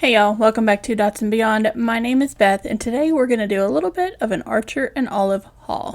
Hey y'all, welcome back to Dots and Beyond. My name is Beth, and today we're going to do a little bit of an Archer and Olive haul.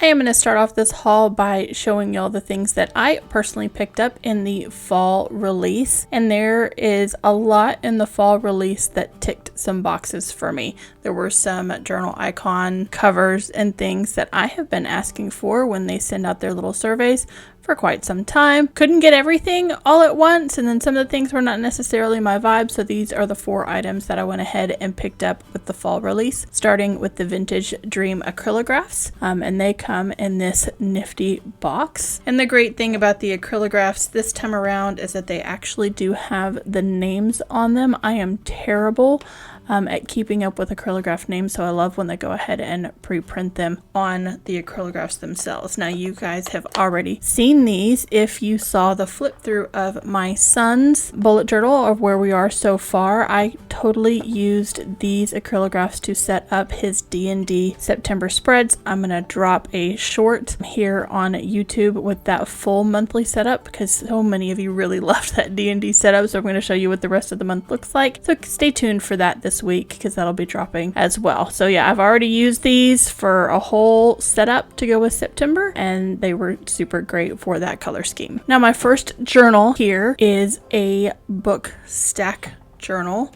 I am going to start off this haul by showing y'all the things that I personally picked up in the fall release, and there is a lot in the fall release that ticked some boxes for me. There were some journal icon covers and things that I have been asking for when they send out their little surveys for quite some time. Couldn't get everything all at once, and then some of the things were not necessarily my vibe, so these are the 4 items that I went ahead and picked up with the fall release, starting with the Vintage Dream acrylographs, and they come in this nifty box. And the great thing about the acrylographs this time around is that they actually do have the names on them. I am terrible at keeping up with acrylograph names, so I love when they go ahead and pre-print them on the acrylographs themselves. Now you guys have already seen these if you saw the flip through of my son's bullet journal of where we are so far. I totally used these acrylographs to set up his D&D September spreads. I'm gonna drop a short here on YouTube with that full monthly setup because so many of you really loved that D&D setup, so I'm going to show you what the rest of the month looks like. So stay tuned for that this week because that'll be dropping as well. So yeah, I've already used these for a whole setup to go with September, and they were super great for that color scheme. Now my first journal here is a book stack journal.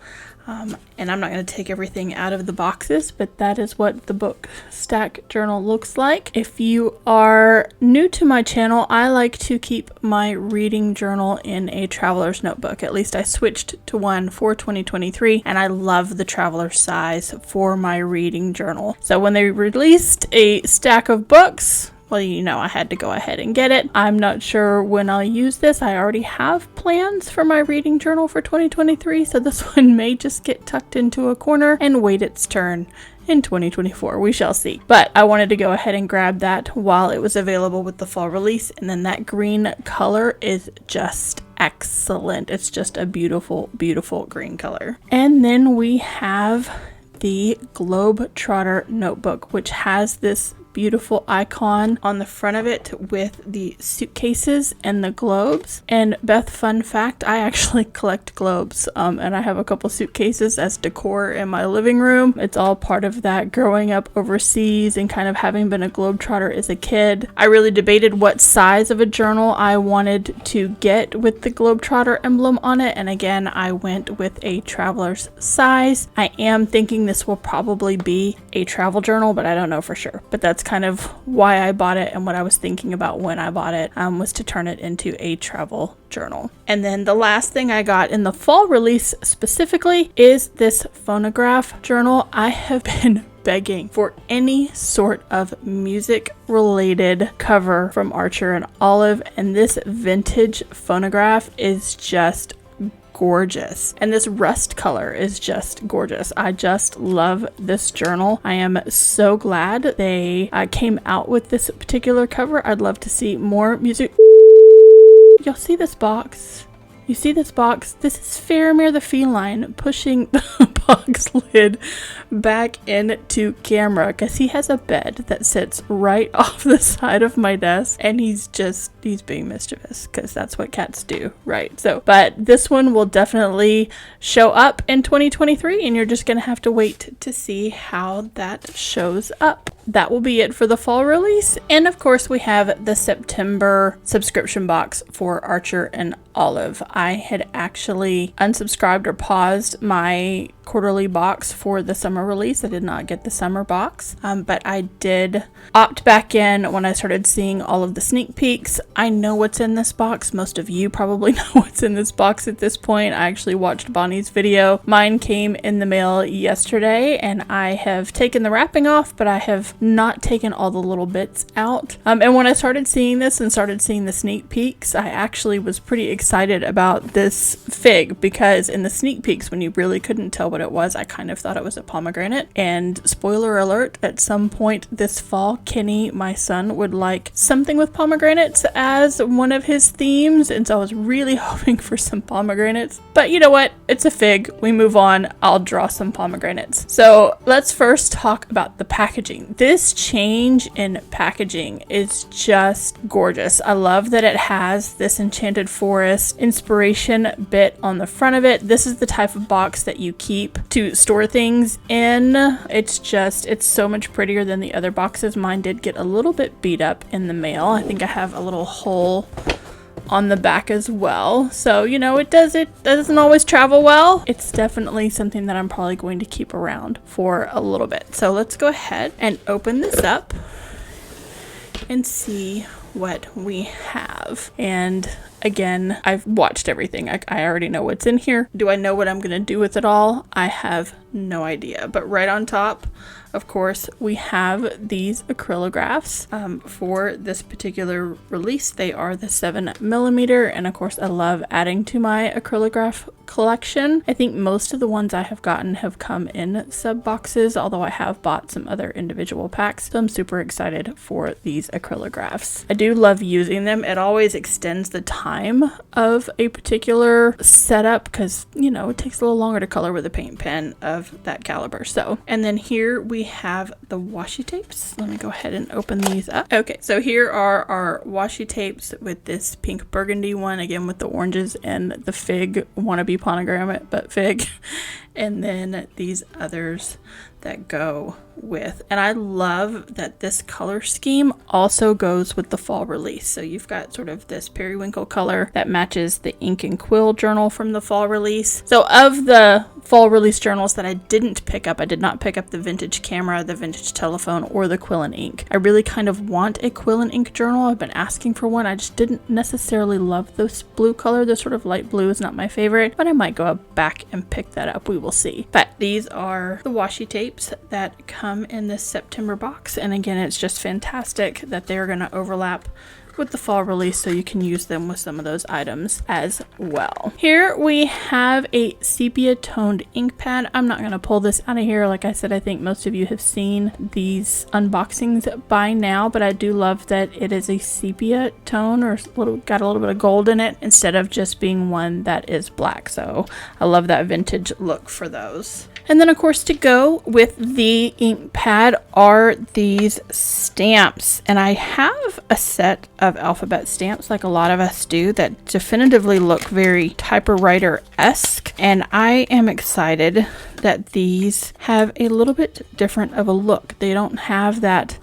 And I'm not going to take everything out of the boxes, but that is what the book stack journal looks like. If you are new to my channel, I like to keep my reading journal in a traveler's notebook. At least I switched to one for 2023, and I love the traveler size for my reading journal. So when they released a stack of books, well, you know, I had to go ahead and get it. I'm not sure when I'll use this. I already have plans for my reading journal for 2023, so this one may just get tucked into a corner and wait its turn in 2024. We shall see. But I wanted to go ahead and grab that while it was available with the fall release, and then that green color is just excellent. It's just a beautiful, beautiful green color. And then we have the Globetrotter notebook, which has this beautiful icon on the front of it with the suitcases and the globes. And Beth, fun fact, I actually collect globes, and I have a couple suitcases as decor in my living room. It's all part of that growing up overseas and kind of having been a globetrotter as a kid. I really debated what size of a journal I wanted to get with the globetrotter emblem on it, and again I went with a traveler's size. I am thinking this will probably be a travel journal, but I don't know for sure. But that's kind of why I bought it, and what I was thinking about when I bought it was to turn it into a travel journal. And then the last thing I got in the fall release specifically is this phonograph journal. I have been begging for any sort of music related cover from Archer and Olive, and this vintage phonograph is just gorgeous, and this rust color is just gorgeous. I just love this journal. I am so glad they came out with this particular cover. I'd love to see more music. Y'all see this box? You see this box? This is Faramir the feline pushing the box lid back into camera because he has a bed that sits right off the side of my desk, and he's being mischievous because that's what cats do, right? So, but this one will definitely show up in 2023, and you're just gonna have to wait to see how that shows up. That will be it for the fall release. And of course we have the September subscription box for Archer and Olive. I had actually unsubscribed or paused my quarterly box for the summer release. I did not get the summer box, but I did opt back in when I started seeing all of the sneak peeks. I know what's in this box. Most of you probably know what's in this box at this point. I actually watched Bonnie's video. Mine came in the mail yesterday, and I have taken the wrapping off, but I have not taken all the little bits out. And when I started seeing this and started seeing the sneak peeks, I actually was pretty excited about this fig, because in the sneak peeks, when you really couldn't tell what what it was. I kind of thought it was a pomegranate. And spoiler alert, at some point this fall, Kenny, my son, would like something with pomegranates as one of his themes. And so I was really hoping for some pomegranates. But you know what? It's a fig. We move on. I'll draw some pomegranates. So let's first talk about the packaging. This change in packaging is just gorgeous. I love that it has this Enchanted Forest inspiration bit on the front of it. This is the type of box that you keep to store things in. It's so much prettier than the other boxes. Mine did get a little bit beat up in the mail. I think I have a little hole on the back as well. So, you know, it doesn't always travel well. It's definitely something that I'm probably going to keep around for a little bit. So let's go ahead and open this up and see what we have. And again, I've watched everything. I already know what's in here. Do I know what I'm gonna do with it all? I have no idea. But right on top, of course, we have these acrylographs for this particular release. They are the 7mm, and of course I love adding to my acrylograph collection. I think most of the ones I have gotten have come in sub boxes, although I have bought some other individual packs, so I'm super excited for these acrylographs. I do love using them. It always extends the time of a particular setup because, you know, it takes a little longer to color with a paint pen of that caliber. So, and then here we have the washi tapes. Let me go ahead and open these up. Okay, so here are our washi tapes with this pink burgundy one, again with the oranges and the fig wannabe pomegranate, but fig. And then these others that go with. And I love that this color scheme also goes with the fall release. So you've got sort of this periwinkle color that matches the ink and quill journal from the fall release. So of the fall release journals that I didn't pick up, I did not pick up the vintage camera, the vintage telephone, or the quill and ink. I really kind of want a quill and ink journal. I've been asking for one. I just didn't necessarily love this blue color. This sort of light blue is not my favorite, but I might go back and pick that up. We will see. But these are the washi tapes that come in this September box. And again, it's just fantastic that they're going to overlap with the fall release, so you can use them with some of those items as well. Here we have a sepia toned ink pad. I'm not going to pull this out of here. Like I said, I think most of you have seen these unboxings by now, but I do love that it is a sepia tone, or got a little bit of gold in it instead of just being one that is black. So I love that vintage look for those. And then of course, to go with the ink pad are these stamps. And I have a set of alphabet stamps like a lot of us do that definitively look very typewriter-esque. And I am excited that these have a little bit different of a look. They don't have that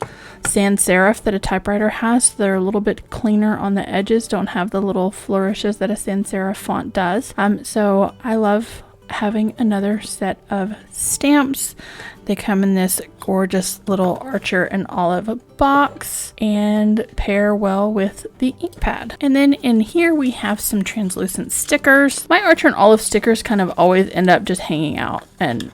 sans serif that a typewriter has. They're a little bit cleaner on the edges, don't have the little flourishes that a sans serif font does. So I love having another set of stamps. They come in this gorgeous little Archer and Olive box and pair well with the ink pad. And then in here we have some translucent stickers. My Archer and Olive stickers kind of always end up just hanging out and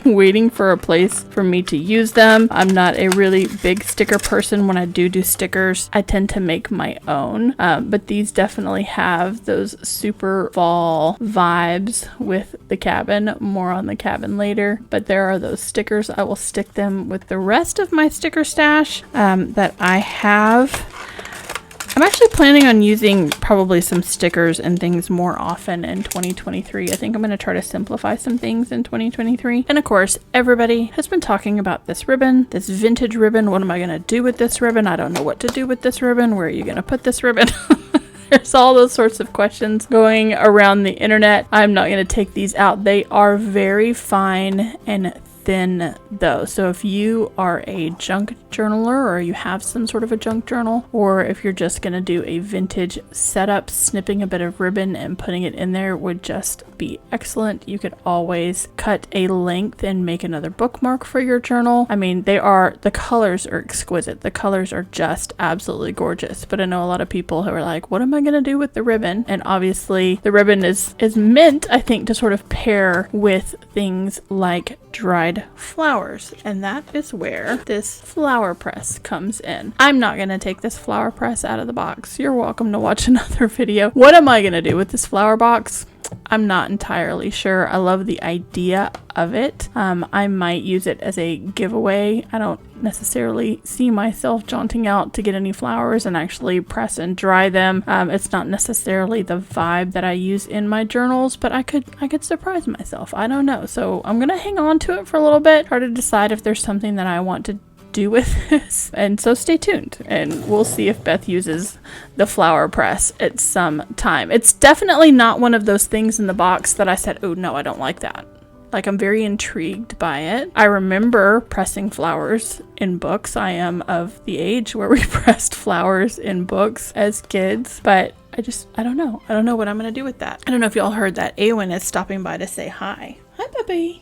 waiting for a place for me to use them. I'm not a really big sticker person. When I do stickers, I tend to make my own. But these definitely have those super fall vibes with the cabin. More on the cabin later. But there are those stickers. I will stick them with the rest of my sticker stash that I have. I'm actually planning on using probably some stickers and things more often in 2023. I think I'm going to try to simplify some things in 2023. And of course, everybody has been talking about this ribbon, this vintage ribbon. What am I going to do with this ribbon? I don't know what to do with this ribbon. Where are you going to put this ribbon? There's all those sorts of questions going around the internet. I'm not going to take these out. They are very fine and thin though. So if you are a junk journaler, or you have some sort of a junk journal, or if you're just going to do a vintage setup, snipping a bit of ribbon and putting it in there would just be excellent. You could always cut a length and make another bookmark for your journal. I mean, the colors are exquisite. The colors are just absolutely gorgeous. But I know a lot of people who are like, what am I going to do with the ribbon? And obviously the ribbon is meant, I think, to sort of pair with things like dried flowers, and that is where this flower press comes in. I'm not going to take this flower press out of the box. You're welcome to watch another video. What am I going to do with this flower box? I'm not entirely sure. I love the idea of it. I might use it as a giveaway. I don't necessarily see myself jaunting out to get any flowers and actually press and dry them. It's not necessarily the vibe that I use in my journals, but I could surprise myself. I don't know. So I'm gonna hang on to it for a little bit, try to decide if there's something that I want to do with this, and so stay tuned and we'll see if Beth uses the flower press at some time. It's definitely not one of those things in the box that I said, oh no, I don't like that. Like, I'm very intrigued by it. I remember pressing flowers in books. I am of the age where we pressed flowers in books as kids, but I don't know. I don't know what I'm gonna do with that. I don't know if y'all heard that Awen is stopping by to say hi. Hi, puppy.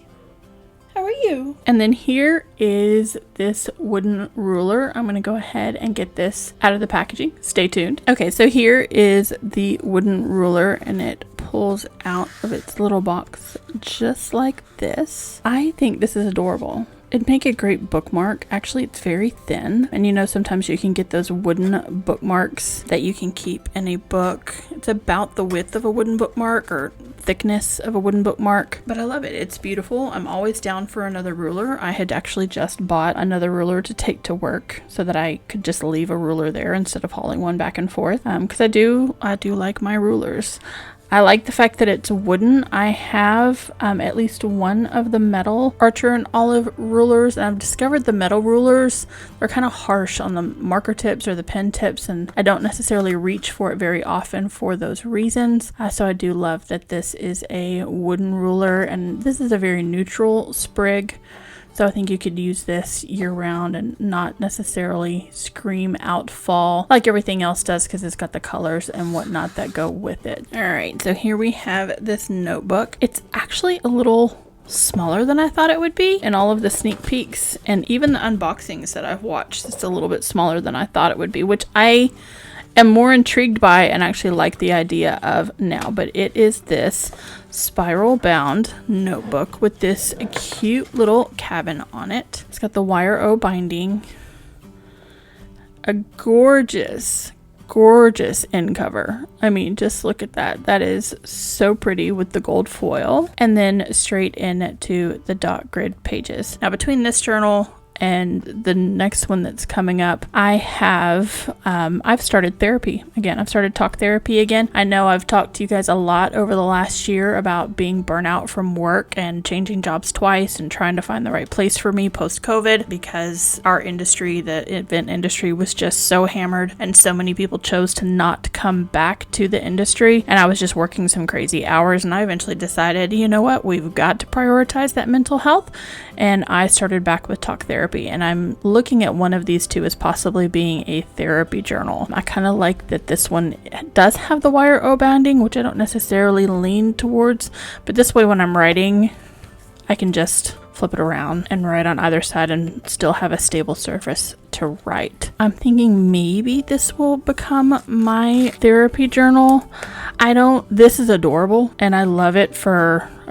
How are you? And then here is this wooden ruler. I'm going to go ahead and get this out of the packaging. Stay tuned. Okay, so here is the wooden ruler and it pulls out of its little box just like this. I think this is adorable. It'd make a great bookmark. Actually, it's very thin. And you know, sometimes you can get those wooden bookmarks that you can keep in a book. It's about the width of a wooden bookmark or thickness of a wooden bookmark, but I love it. It's beautiful. I'm always down for another ruler. I had actually just bought another ruler to take to work so that I could just leave a ruler there instead of hauling one back and forth. Because I do like my rulers. I like the fact that it's wooden. I have at least one of the metal Archer and Olive rulers, and I've discovered the metal rulers, they're kind of harsh on the marker tips or the pen tips, and I don't necessarily reach for it very often for those reasons. So I do love that this is a wooden ruler, and this is a very neutral sprig. So I think you could use this year round and not necessarily scream out fall like everything else does, because it's got the colors and whatnot that go with it. All right, so here we have this notebook. It's actually a little smaller than I thought it would be in all of the sneak peeks, and even the unboxings that I've watched, it's a little bit smaller than I thought it would be, which I am more intrigued by and actually like the idea of now. But it is this spiral bound notebook with this cute little cabin on it. It's got the wire O binding, a gorgeous end cover. I mean, just look at that. That is so pretty with the gold foil, and then straight into the dot grid pages. Now between this journal and the next one that's coming up, I have I've started therapy again. I've started talk therapy again. I know I've talked to you guys a lot over the last year about being burnt out from work and changing jobs twice and trying to find the right place for me post-COVID, because our industry, the event industry, was just so hammered and so many people chose to not come back to the industry, and I was just working some crazy hours, and I eventually decided, you know what, we've got to prioritize that mental health, and I started back with talk therapy. And I'm looking at one of these two as possibly being a therapy journal. I kind of like that this one does have the wire O banding, which I don't necessarily lean towards, but this way when I'm writing, I can just flip it around and write on either side and still have a stable surface to write. I'm thinking maybe this will become my therapy journal. This is adorable, and I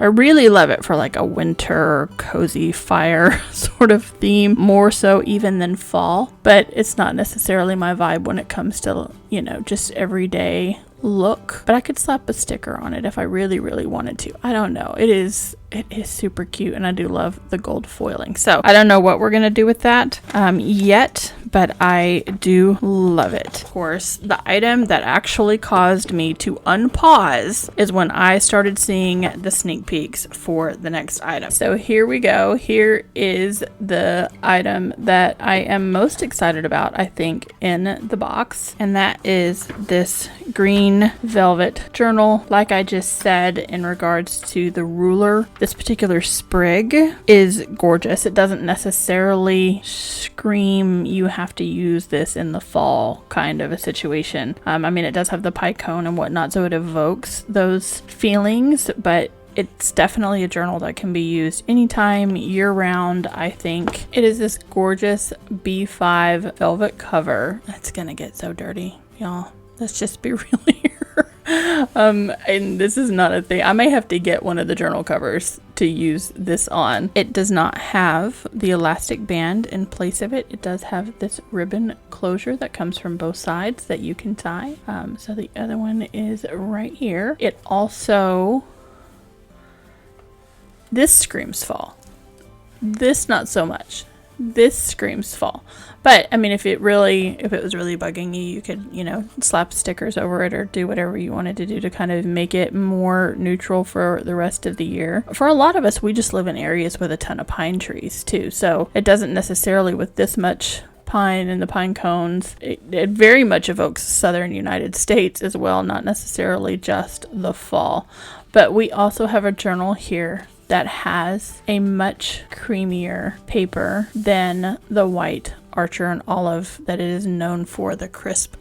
really love it for like a winter cozy fire sort of theme, more so even than fall, but it's not necessarily my vibe when it comes to, you know, just everyday look. But I could slap a sticker on it if I really wanted to. I don't know. It is super cute, and I do love the gold foiling. So I don't know what we're gonna do with that yet, but I do love it. Of course, the item that actually caused me to unpause is when I started seeing the sneak peeks for the next item. So here we go. Here is the item that I am most excited about, I think, in the box, and that is this green velvet journal. Like I just said, in regards to the ruler, this particular sprig is gorgeous. It doesn't necessarily scream you have to use this in the fall kind of a situation. I mean, it does have the pie cone and whatnot, so it evokes those feelings, but it's definitely a journal that can be used anytime, year round, I think. It is this gorgeous B5 velvet cover. It's gonna get so dirty, y'all. Let's just be real here. And this is not a thing. I may have to get one of the journal covers to use this on. It does not have the elastic band in place of it. It does have this ribbon closure that comes from both sides that you can tie. So the other one is right here. It also, this screams fall. This not so much. This screams fall. But I mean, if it was really bugging you, you could, you know, slap stickers over it or do whatever you wanted to do to kind of make it more neutral for the rest of the year. For a lot of us, we just live in areas with a ton of pine trees too. So it doesn't necessarily, with this much pine and the pine cones, it very much evokes southern United States as well, not necessarily just the fall. But we also have a journal here that has a much creamier paper than the white Archer and Olive that it is known for, the crisp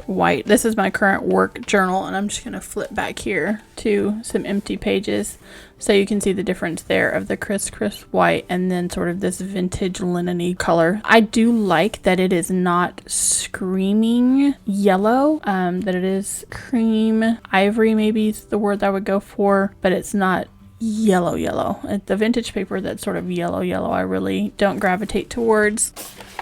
white. This is my current work journal, and I'm just going to flip back here to some empty pages so you can see the difference there of the crisp white and then sort of this vintage linen-y color. I do like that it is not screaming yellow, that it is cream ivory, maybe is the word I would go for, but it's not yellow. The vintage paper that's sort of yellow I really don't gravitate towards.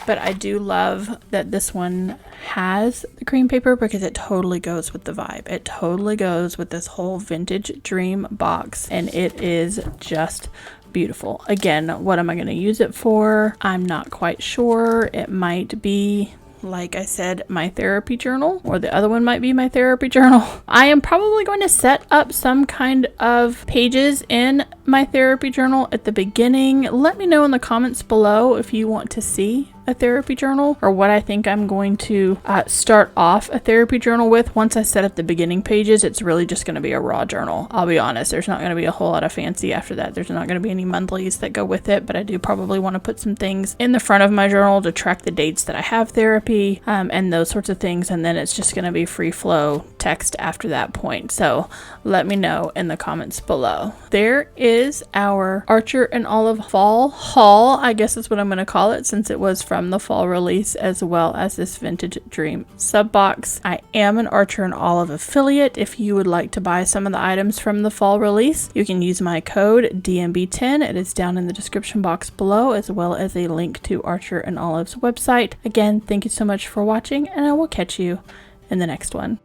But I do love that this one has the cream paper because it totally goes with the vibe. It totally goes with this whole vintage dream box, and it is just beautiful. Again, what am I going to use it for? I'm not quite sure. It might be, like I said, my therapy journal, or the other one might be my therapy journal. I am probably going to set up some kind of pages in my therapy journal at the beginning. Let me know in the comments below if you want to see a therapy journal or what I think I'm going to start off a therapy journal with. Once I set up the beginning pages, it's really just going to be a raw journal. I'll be honest, there's not going to be a whole lot of fancy after that. There's not going to be any monthlies that go with it, but I do probably want to put some things in the front of my journal to track the dates that I have therapy and those sorts of things, and then it's just going to be free flow text after that point. So let me know in the comments below. There is our Archer and Olive fall haul, I guess is what I'm going to call it, since it was from the fall release, as well as this vintage dream sub box. I am an Archer and Olive affiliate. If you would like to buy some of the items from the fall release, you can use my code DMB10. It is down in the description box below, as well as a link to Archer and Olive's website. Again, thank you so much for watching, and I will catch you in the next one.